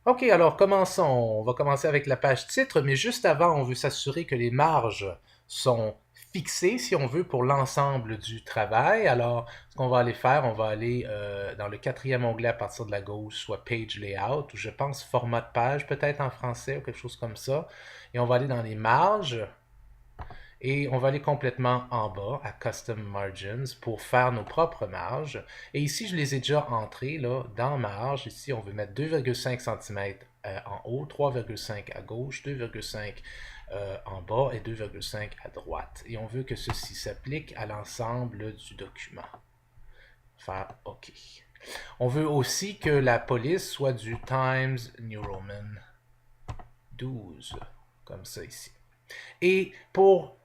OK, alors commençons. On va commencer avec la page titre, mais juste avant, on veut s'assurer que les marges sont fixées, si on veut, pour l'ensemble du travail. Alors, ce qu'on va aller faire, on va aller dans le quatrième onglet à partir de la gauche, soit Page Layout, ou je pense format de page, peut-être en français ou quelque chose comme ça. Et on va aller dans les marges. Et on va aller complètement en bas à Custom Margins pour faire nos propres marges. Et ici, je les ai déjà entrées là, dans marge. Ici, on veut mettre 2,5 cm en haut, 3,5 à gauche, 2,5 en bas et 2,5 à droite. Et on veut que ceci s'applique à l'ensemble du document. Faire OK. On veut aussi que la police soit du Times New Roman 12, comme ça ici. Et pour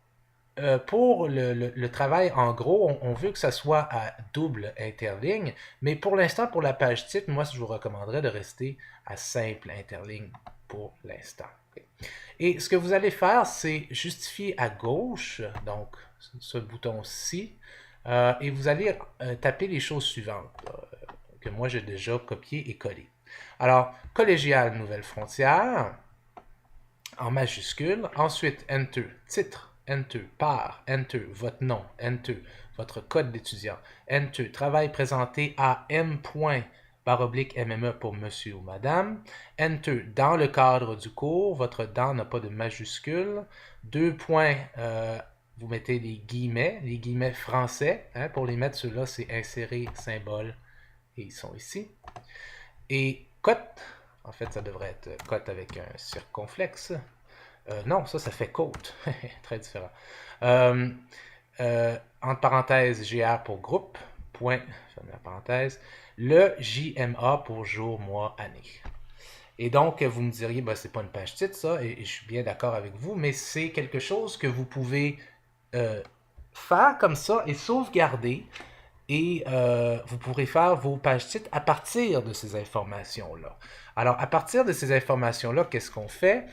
le travail, en gros, on veut que ça soit à double interligne, mais pour l'instant, pour la page titre, moi, je vous recommanderais de rester à simple interligne pour l'instant. Et ce que vous allez faire, c'est justifier à gauche, donc ce bouton-ci, et vous allez taper les choses suivantes, que moi j'ai déjà copiées et collées. Alors, collégiale nouvelle frontière, en majuscule. Ensuite, Enter, titre, Enter, par, Enter, votre nom, Enter, votre code d'étudiant, Enter, travail présenté à M./MME pour monsieur ou madame, Enter, dans le cadre du cours, votre dans n'a pas de majuscule, deux points, vous mettez les guillemets français, hein, pour les mettre, ceux-là, c'est insérer symbole, et ils sont ici. Et cote, en fait, ça devrait être cote avec un circonflexe. Non, ça fait côte. Très différent. Entre parenthèses, GR pour groupe, point, ferme la parenthèse, le JMA pour jour, mois, année. Et donc, vous me diriez, ben, c'est pas une page titre, ça, et je suis bien d'accord avec vous, mais c'est quelque chose que vous pouvez faire comme ça et sauvegarder. Et vous pourrez faire vos pages titres à partir de ces informations-là. Alors, à partir de ces informations-là, qu'est-ce qu'on fait?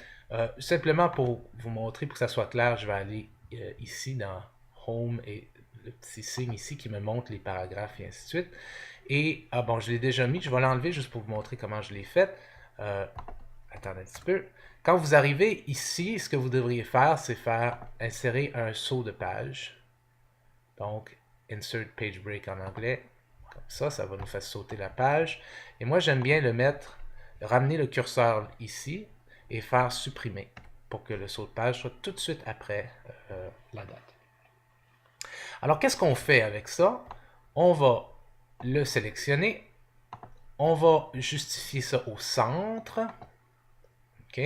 Simplement pour vous montrer, pour que ça soit clair, je vais aller ici dans Home et le petit signe ici qui me montre les paragraphes et ainsi de suite. Et, bon, je l'ai déjà mis, je vais l'enlever juste pour vous montrer comment je l'ai fait. Attendez un petit peu. Quand vous arrivez ici, ce que vous devriez faire, c'est insérer un saut de page. Donc, Insert Page Break en anglais. Comme ça va nous faire sauter la page. Et moi, j'aime bien ramener le curseur ici et faire supprimer pour que le saut de page soit tout de suite après la date. Alors, qu'est-ce qu'on fait avec ça? On va le sélectionner. On va justifier ça au centre. OK.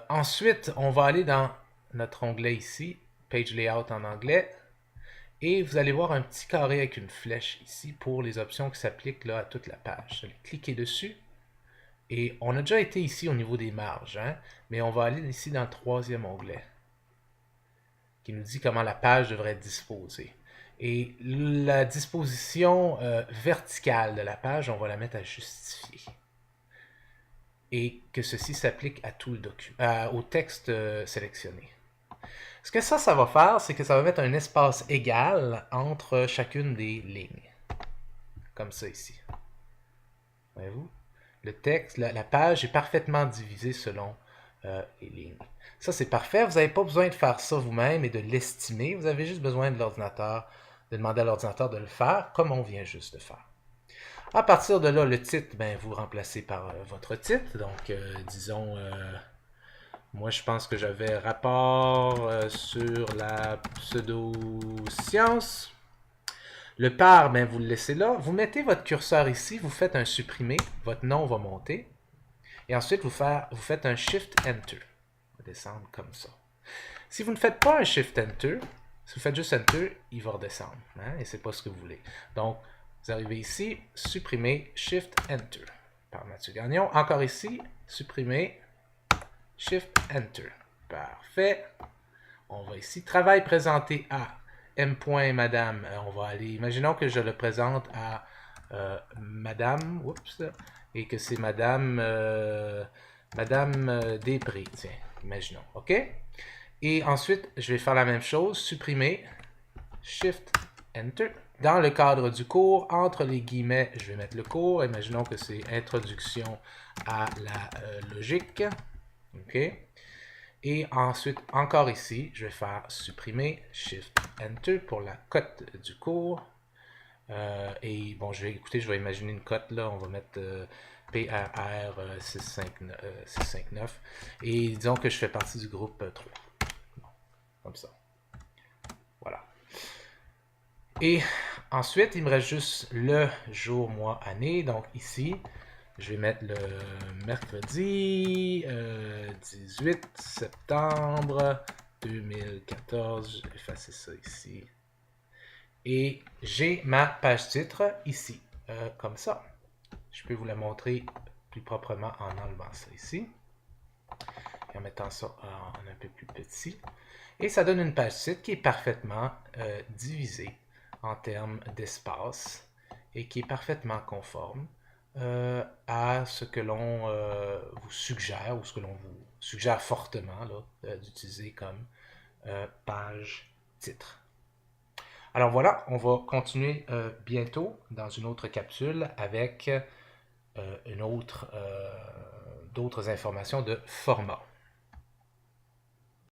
Ensuite, on va aller dans notre onglet ici, Page Layout en anglais. Et vous allez voir un petit carré avec une flèche ici pour les options qui s'appliquent là à toute la page. Vous allez cliquer dessus. Et on a déjà été ici au niveau des marges, hein, mais on va aller ici dans le troisième onglet qui nous dit comment la page devrait être disposée. Et la disposition verticale de la page, on va la mettre à justifier. Et que ceci s'applique à tout le document, au texte sélectionné. Ce que ça va faire, c'est que ça va mettre un espace égal entre chacune des lignes. Comme ça ici. Voyez-vous? Le texte, la page est parfaitement divisée selon les lignes. Ça, c'est parfait. Vous n'avez pas besoin de faire ça vous-même et de l'estimer. Vous avez juste besoin de l'ordinateur, de demander à l'ordinateur de le faire comme on vient juste de faire. À partir de là, le titre, ben, vous remplacez par votre titre. Donc, disons... moi, je pense que j'avais rapport sur la pseudo-science. Le par, ben, vous le laissez là. Vous mettez votre curseur ici, vous faites un supprimer, votre nom va monter. Et ensuite, vous faites un Shift Enter. Il va descendre comme ça. Si vous ne faites pas un Shift Enter, si vous faites juste Enter, il va redescendre. Hein, et c'est pas ce que vous voulez. Donc, vous arrivez ici, supprimer, Shift Enter. Par Mathieu Gagnon. Encore ici, supprimer, Shift Enter. Parfait. On va ici, travail présenté à M. Madame. On va aller, imaginons que je le présente à Madame, oups, et que c'est Madame, Madame Després. Tiens, imaginons, OK? Et ensuite, je vais faire la même chose, supprimer, Shift Enter. Dans le cadre du cours, entre les guillemets, je vais mettre le cours. Imaginons que c'est Introduction à la logique. OK. Et ensuite, encore ici, je vais faire supprimer, Shift Enter pour la cote du cours. Et bon, je vais imaginer une cote là, on va mettre PRR 659. Et disons que je fais partie du groupe 3. Bon, comme ça. Voilà. Et ensuite, il me reste juste le jour, mois, année. Donc ici, je vais mettre le mercredi 18 septembre 2014. Je vais effacer ça ici. Et j'ai ma page titre ici, comme ça. Je peux vous la montrer plus proprement en enlevant ça ici. Et en mettant ça en un peu plus petit. Et ça donne une page titre qui est parfaitement divisée en termes d'espace et qui est parfaitement conforme à ce que l'on vous suggère ou ce que l'on vous suggère fortement d'utiliser comme page titre. Alors voilà, on va continuer bientôt dans une autre capsule avec d'autres informations de format.